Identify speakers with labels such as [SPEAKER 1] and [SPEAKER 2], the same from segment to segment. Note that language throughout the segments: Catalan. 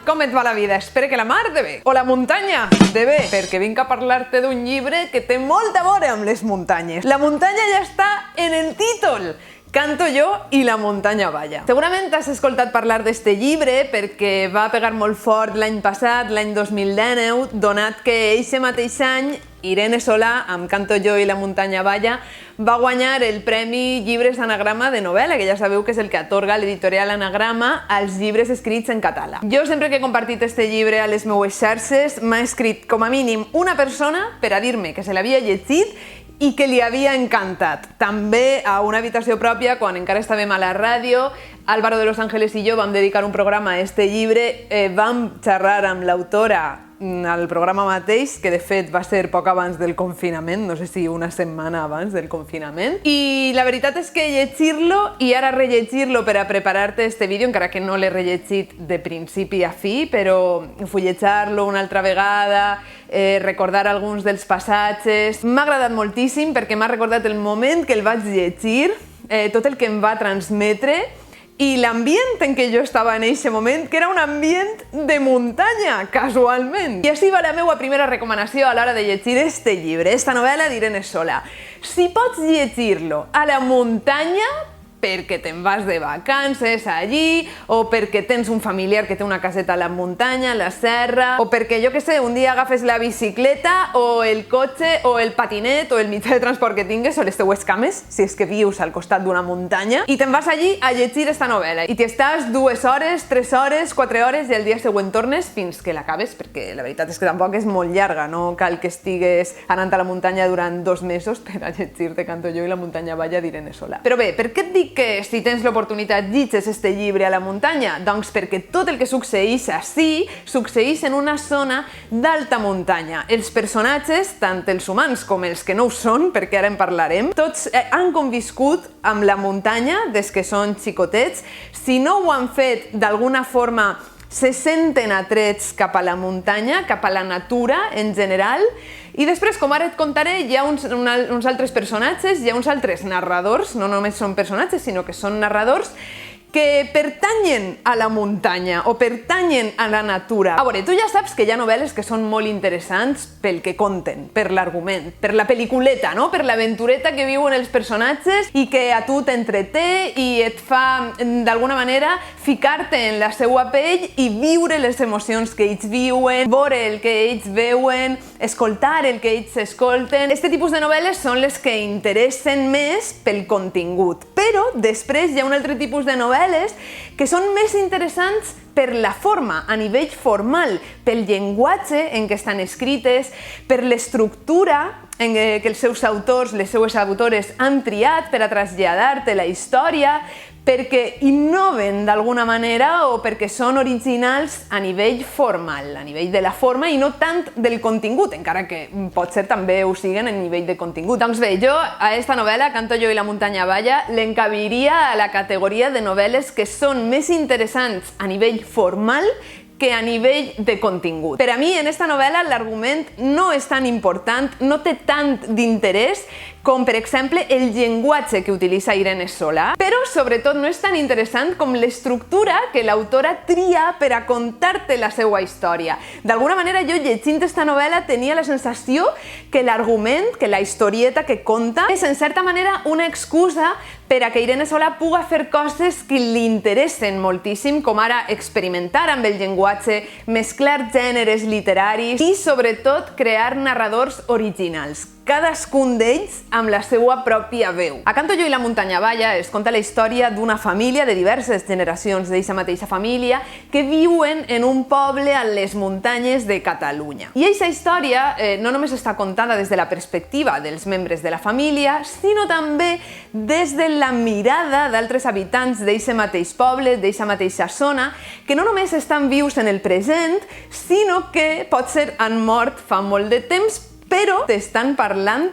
[SPEAKER 1] com et va la vida? Espero que la mar de bé. O la muntanya de bé, perquè vinc a parlar-te d'un llibre que té molta a veure amb les muntanyes. La muntanya ja està en el títol. Canto jo i la muntanya balla. Segurament has escoltat parlar d'este llibre perquè va pegar molt fort l'any passat, l'any 2019, donat que eixe mateix any Irene Solà, amb Canto jo i la muntanya balla, va guanyar el Premi Llibres Anagrama de novel·la, que ja sabeu que és el que atorga l'editorial Anagrama als llibres escrits en català. Jo sempre que he compartit este llibre a les meues xarxes m'ha escrit com a mínim una persona per a dir-me que se l'havia llegit i que li havia encantat. També a una habitació pròpia, quan encara estàvem a la ràdio, Álvaro de Los Ángeles i jo vam dedicar un programa a este llibre, vam xerrar amb l'autora al programa mateix, que de fet va ser poc abans del confinament, no sé si una setmana abans del confinament, i la veritat és que llegir-lo i ara rellegir-lo per a preparar-te este vídeo, encara que no l'he rellegit de principi a fi, però fulletjar-lo una altra vegada, recordar alguns dels passatges, m'ha agradat moltíssim perquè m'ha recordat el moment que el vaig llegir, tot el que em va transmetre i l'ambient en què jo estava en aquest moment, que era un ambient de muntanya, casualment. I així va la meva primera recomanació a l'hora de llegir este llibre, esta novel·la d'Irene Solà. Si pots llegir-lo a la muntanya, perquè te'n vas de vacances allí, o perquè tens un familiar que té una caseta a la muntanya, a la serra, o perquè, jo què sé, un dia agafes la bicicleta, o el cotxe, o el patinet, o el mitjà de transport que tingues, o les teues cames, si és que vius al costat d'una muntanya, i te'n vas allí a llegir esta novel·la. I t'hi estàs 2 hores, 3 hores, 4 hores, i el dia següent tornes fins que l'acabes, perquè la veritat és que tampoc és molt llarga, no cal que estigues anant a la muntanya durant 2 mesos per a llegir-te Canto jo i la muntanya balla d'Irene Solà. Però bé, per què et dic que si tens l'oportunitat llitges este llibre a la muntanya? Doncs perquè tot el que succeeix ací succeeix en una zona d'alta muntanya. Els personatges, tant els humans com els que no ho són, perquè ara en parlarem, tots han conviscut amb la muntanya des que són xicotets. Si no ho han fet d'alguna forma, se senten atrets cap a la muntanya, cap a la natura en general. I després, com ara et contaré, hi ha uns altres personatges, hi ha uns altres narradors, no només són personatges, sinó que són narradors, que pertanyen a la muntanya o pertanyen a la natura. A veure, tu ja saps que hi ha novel·les que són molt interessants pel que conten, per l'argument, per la pel·liculeta, no? Per l'aventureta que viuen els personatges i que a tu t'entreté i et fa, d'alguna manera, ficar-te en la seva pell i viure les emocions que ells viuen, veure el que ells veuen, escoltar el que ells escolten. Este tipus de novel·les són les que interessen més pel contingut. Però després hi ha un altre tipus de novel·les que són més interessants per la forma, a nivell formal, pel llenguatge en què estan escrites, per l'estructura en què els seus autors, les seues autores han triat per a traslladar-te la història, perquè innoven d'alguna manera o perquè són originals a nivell formal, a nivell de la forma i no tant del contingut, encara que potser també ho siguen a nivell de contingut. Doncs bé, jo a esta novel·la, Canto jo i la muntanya balla, l'encabiria a la categoria de novel·les que són més interessants a nivell formal que a nivell de contingut. Per a mi, en esta novel·la, l'argument no és tan important, no té tant d'interès com, per exemple, el llenguatge que utilitza Irene Solà, però, sobretot, no és tan interessant com l'estructura que l'autora tria per a contar-te la seva història. D'alguna manera, jo, llegint esta novel·la, tenia la sensació que l'argument, que la historieta que conta, és, en certa manera, una excusa per a que Irene Solà puga fer coses que li interessen moltíssim, com ara experimentar amb el llenguatge, mesclar gèneres literaris i, sobretot, crear narradors originals, cadascun d'ells amb la seva pròpia veu. A Canto jo i la muntanya balla es conta la història d'una família de diverses generacions d'eixa mateixa família que viuen en un poble a les muntanyes de Catalunya. I eixa història no només està contada des de la perspectiva dels membres de la família, sinó també des de la mirada d'altres habitants d'eixe mateix poble, d'eixa mateixa zona, que no només estan vius en el present, sinó que potser han mort fa molt de temps, però t'estan parlant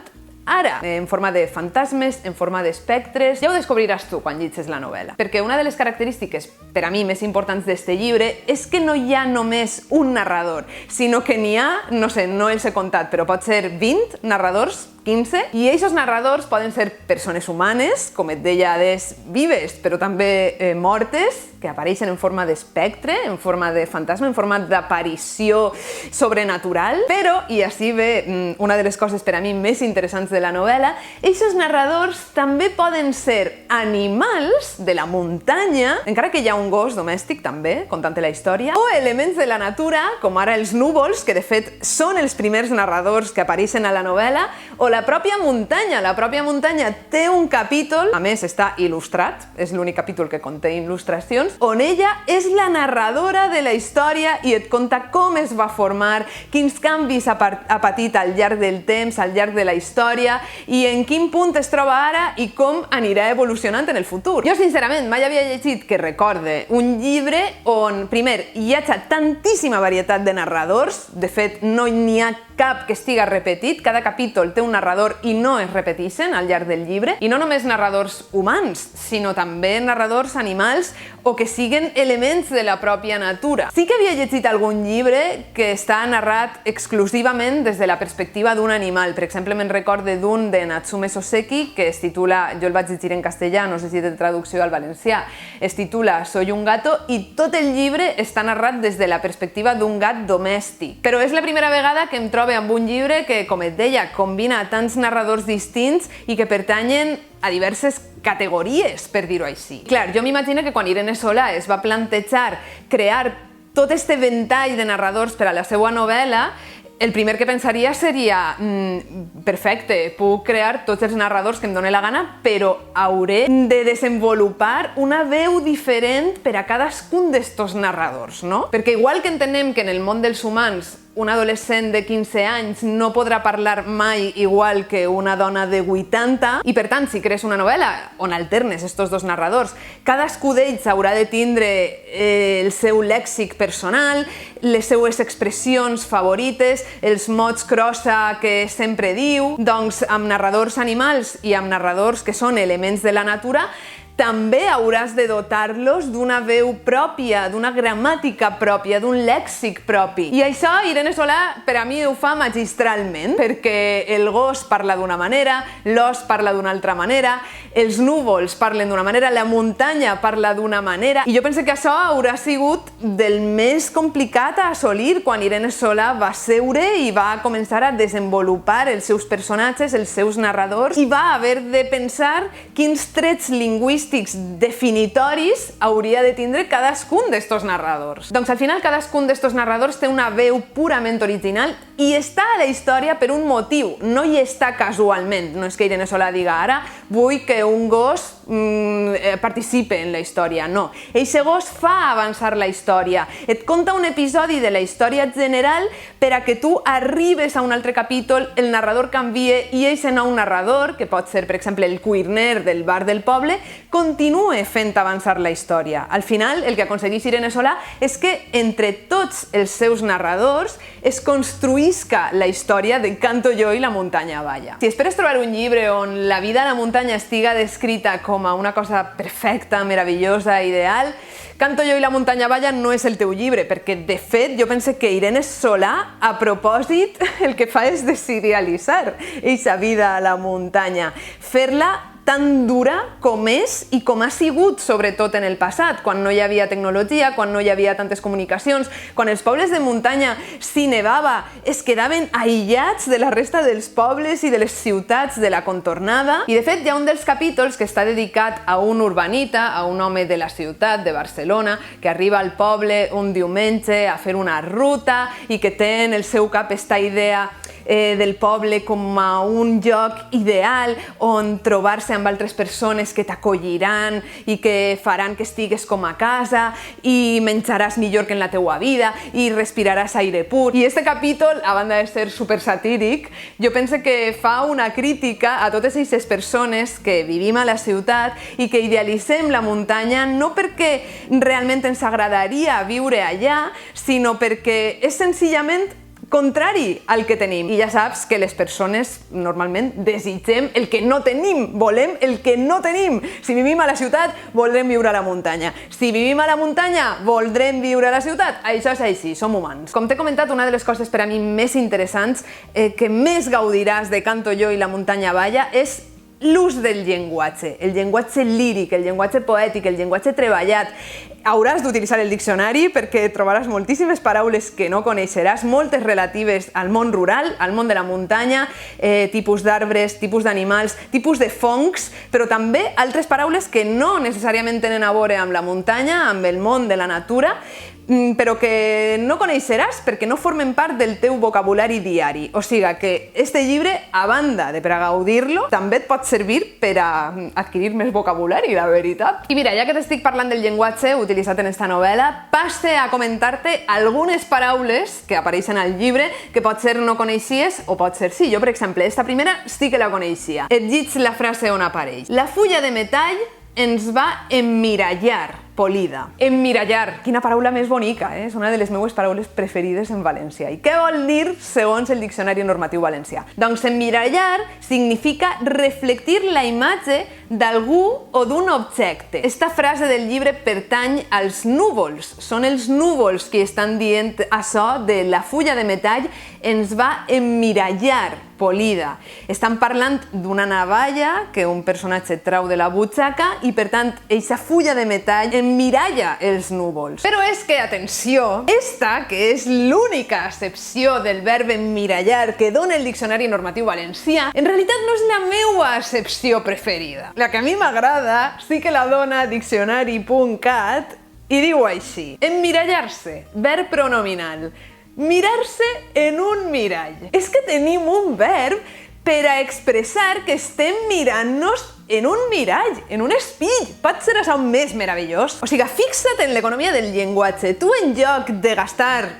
[SPEAKER 1] ara, en forma de fantasmes, en forma d'espectres. Ja ho descobriràs tu quan llegis la novel·la. Perquè una de les característiques, per a mi, més importants d'este llibre és que no hi ha només un narrador, sinó que n'hi ha, no sé, no els he comptat, però pot ser 20 narradors 15, i aquests narradors poden ser persones humanes, com et deia, vives, però també mortes, que apareixen en forma d'espectre, en forma de fantasma, en forma d'aparició sobrenatural, però, i així ve una de les coses per a mi més interessants de la novel·la, aquests narradors també poden ser animals de la muntanya, encara que hi ha un gos domèstic també, contant la història, o elements de la natura, com ara els núvols, que de fet són els primers narradors que apareixen a la novel·la, o la pròpia muntanya. La pròpia muntanya té un capítol, a més està il·lustrat, és l'únic capítol que conté il·lustracions, on ella és la narradora de la història i et conta com es va formar, quins canvis ha patit al llarg del temps, al llarg de la història, i en quin punt es troba ara i com anirà evolucionant en el futur. Jo, sincerament, mai havia llegit que recorde un llibre on, primer, hi ha tantíssima varietat de narradors, de fet, no n'hi ha cap que estiga repetit, cada capítol té un narrador i no es repeteixen al llarg del llibre, i no només narradors humans, sinó també narradors animals o que siguen elements de la pròpia natura. Sí que havia llegit algun llibre que està narrat exclusivament des de la perspectiva d'un animal. Per exemple, me'n recorde d'un de Natsume Soseki que es titula, jo el vaig llegir en castellà, no sé si té traducció al valencià, es titula Soy un gato, i tot el llibre està narrat des de la perspectiva d'un gat domèstic. Però és la primera vegada que em trobo amb un llibre que, com et deia, combina tants narradors distints i que pertanyen a diverses categories, per dir-ho així. Clar, jo m'imagino que quan Irene Solà es va plantejar crear tot este ventall de narradors per a la seva novel·la, el primer que pensaria seria perfecte, puc crear tots els narradors que em doni la gana, però hauré de desenvolupar una veu diferent per a cadascun d'estos narradors, no? Perquè igual que entenem que en el món dels humans un adolescent de 15 anys no podrà parlar mai igual que una dona de 80, i per tant, si crees una novel·la on alternes estos dos narradors, cadascú d'ells haurà de tindre el seu lèxic personal, les seues expressions favorites, els mots crossa que sempre diu. Doncs amb narradors animals i amb narradors que són elements de la natura, també hauràs de dotar-los d'una veu pròpia, d'una gramàtica pròpia, d'un lèxic propi. I això Irene Solà per a mi ho fa magistralment, perquè el gos parla d'una manera, l'os parla d'una altra manera, els núvols parlen d'una manera, la muntanya parla d'una manera, i jo penso que això haurà sigut del més complicat a assolir quan Irene Solà va seure i va començar a desenvolupar els seus personatges, els seus narradors, i va haver de pensar quins trets lingüístics definitoris hauria de tindre cadascun d'estos narradors. Doncs al final cadascun d'estos narradors té una veu purament original i està a la història per un motiu, no hi està casualment. No és que Irene Solà diga ara vull que un gos participe en la història, no. Eixe gos fa avançar la història, et conta un episodi de la història general per a que tu arribes a un altre capítol, el narrador canvie i eixe nou narrador, que pot ser per exemple el cuirner del bar del poble, continue fent avançar la història. Al final, el que aconsegueix Irene Solà és que entre tots els seus narradors es construïsca la història de Canto jo i la muntanya balla. Si esperes trobar un llibre on la vida a la muntanya estiga descrita com a una cosa perfecta, meravellosa, ideal, Canto jo i la muntanya balla no és el teu llibre, perquè de fet jo penso que Irene Solà, a propòsit, el que fa és desidealitzar eixa vida a la muntanya, fer-la tan dura com és i com ha sigut, sobretot en el passat, quan no hi havia tecnologia, quan no hi havia tantes comunicacions, quan els pobles de muntanya, si nevava, es quedaven aïllats de la resta dels pobles i de les ciutats de la contornada. I de fet hi ha un dels capítols que està dedicat a un urbanita, a un home de la ciutat, de Barcelona, que arriba al poble un diumenge a fer una ruta i que té en el seu cap esta idea del poble com a un lloc ideal on trobar-se amb altres persones que t'acolliran i que faran que estigues com a casa i menjaràs millor que en la teua vida i respiraràs aire pur. I este capítol, a banda de ser super satíric, jo penso que fa una crítica a totes aquestes persones que vivim a la ciutat i que idealitzem la muntanya no perquè realment ens agradaria viure allà, sinó perquè és senzillament contrari al que tenim. I ja saps que les persones normalment desitgem el que no tenim, volem el que no tenim. Si vivim a la ciutat, voldrem viure a la muntanya. Si vivim a la muntanya, voldrem viure a la ciutat. Això és així, som humans. Com t'he comentat, una de les coses per a mi més interessants, que més gaudiràs de Canto yo i la muntanya balla, és l'ús del llenguatge, el llenguatge líric, el llenguatge poètic, el llenguatge treballat. Hauràs d'utilitzar el diccionari perquè trobaràs moltíssimes paraules que no coneixeràs, moltes relatives al món rural, al món de la muntanya, tipus d'arbres, tipus d'animals, tipus de fongs, però també altres paraules que no necessàriament tenen a veure amb la muntanya, amb el món de la natura, però que no coneixeràs perquè no formen part del teu vocabulari diari. O sigui que este llibre, a banda de per a gaudir-lo, també et pot servir per a adquirir més vocabulari, la veritat. I mira, ja que t'estic parlant del llenguatge utilitzat en esta novel·la, passe a comentar-te algunes paraules que apareixen al llibre que potser no coneixies o potser sí. Jo, per exemple, esta primera sí que la coneixia. Et llits la frase on apareix. La fulla de metall ens va emmirallar. Polida. Emmirallar. Quina paraula més bonica, eh? És una de les meves paraules preferides en valencià. I què vol dir segons el Diccionari Normatiu Valencià? Doncs emmirallar significa reflectir la imatge d'algú o d'un objecte. Esta frase del llibre pertany als núvols. Són els núvols que estan dient això de la fulla de metall ens va emmirallar. Polida. Estan parlant d'una navalla que un personatge trau de la butxaca i, per tant, eixa fulla de metall emmiralla els núvols. Però és que, atenció, esta, que és l'única accepció del verb emmirallar que dona el Diccionari Normatiu Valencià, en realitat no és la meua accepció preferida. La que a mi m'agrada sí que la dona diccionari.cat i diu així: emmirallar-se, verb pronominal. Mirar-se en un mirall. És que tenim un verb per a expressar que estem mirant-nos en un mirall, en un espill. Pot ser això més meravellós? O sigui, fixa't en l'economia del llenguatge. Tu, en lloc de gastar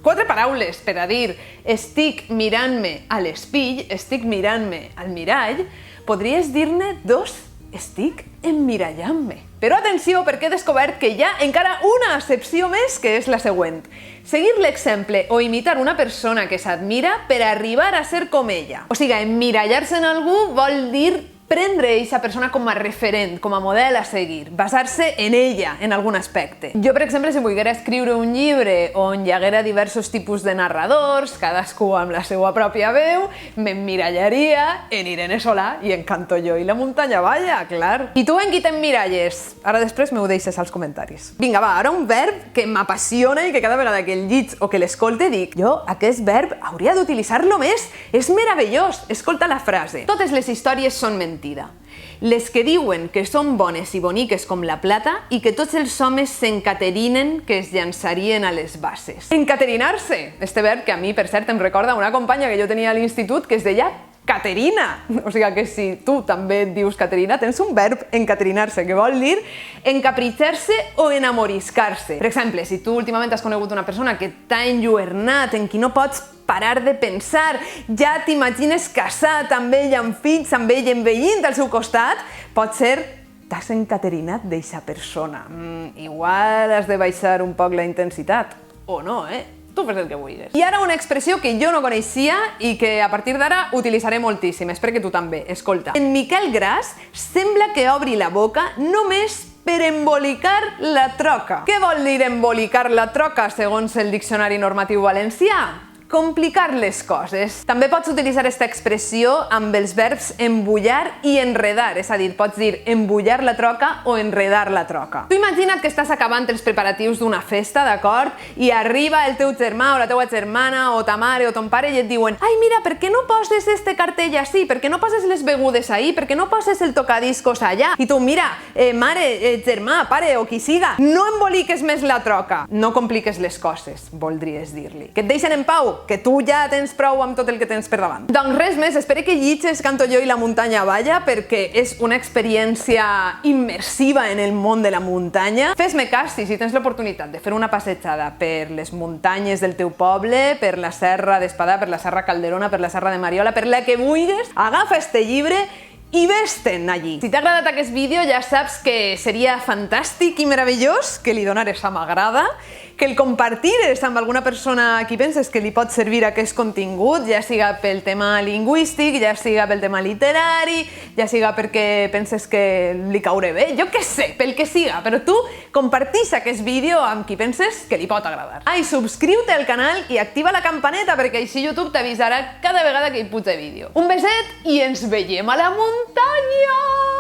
[SPEAKER 1] 4 paraules per a dir estic mirant-me a l'espill, estic mirant-me al mirall, podries dir-ne 2, estic emmirallant-me. Però atenció, perquè he descobert que hi ha encara una accepció més, que és la següent. Seguir l'exemple o imitar una persona que s'admira per arribar a ser com ella. O sigui, emmirallar-se en algú vol dir prendre aquesta persona com a referent, com a model a seguir, basar-se en ella, en algun aspecte. Jo, per exemple, si volguera escriure un llibre on hi haguera diversos tipus de narradors, cadascú amb la seva pròpia veu, m'emmirallaria en Irene Solà i en Canto yo i la muntanya balla, clar. I tu en qui t'emmiralles? Ara després m'ho deixes als comentaris. Vinga, va, ara un verb que m'apassiona i que cada vegada que el llits o que l'escolte dic, jo aquest verb hauria d'utilitzar-lo més, és meravellós. Escolta la frase. Totes les històries són mentida. Les que diuen que són bones i boniques com la plata i que tots els homes s'encaterinen que es llançarien a les bases. Encaterinar-se! Este verb que a mi, per cert, em recorda una companya que jo tenia a l'institut que es deia Caterina. O sigui que si tu també et dius Caterina, tens un verb encaterinar-se, que vol dir encapritxar-se o enamoriscar-se. Per exemple, si tu últimament has conegut una persona que t'ha enlluernat, en qui no pots parar de pensar, ja t'imagines casat amb ell, amb fills, amb ell envellint al seu costat, pot ser t'has encaterinat d'eixa persona. Igual has de baixar un poc la intensitat, o no, Tu fes el que vulguis. I ara una expressió que jo no coneixia i que a partir d'ara utilitzaré moltíssim, espero que tu també. Escolta, en Miquel Gras sembla que obri la boca només per embolicar la troca. Què vol dir embolicar la troca segons el Diccionari Normatiu Valencià? Complicar les coses. També pots utilitzar aquesta expressió amb els verbs embullar i enredar, és a dir, pots dir embullar la troca o enredar la troca. Tu imagina't que estàs acabant els preparatius d'una festa, d'acord? I arriba el teu germà o la teua germana o ta mare o ton pare i et diuen: ai, mira, per què no poses este cartell així? Per què no poses les begudes ahí? Per què no poses el tocadiscos allà? I tu, mira, mare, germà, pare o qui siga, no emboliques més la troca. No compliques les coses, voldries dir-li. Que et deixen en pau, que tu ja tens prou amb tot el que tens per davant. Doncs res més, espero que llitges Canto yo i la muntanya balla perquè és una experiència immersiva en el món de la muntanya. Fes-me cas si tens l'oportunitat de fer una passejada per les muntanyes del teu poble, per la Serra d'Espadà, per la Serra Calderona, per la Serra de Mariola, per la que vulguis, agafa este llibre i ves-te'n allí. Si t'ha agradat aquest vídeo ja saps que seria fantàstic i meravellós que li donares a m'agrada, que el compartires amb alguna persona a qui penses que li pot servir aquest contingut, ja siga pel tema lingüístic, ja siga pel tema literari, ja siga perquè penses que li cauré bé, jo què sé, pel que siga, però tu compartix aquest vídeo amb qui penses que li pot agradar. I subscriu-te al canal i activa la campaneta perquè així YouTube t'avisarà cada vegada que hi puja vídeo. Un beset i ens veiem a la muntanya!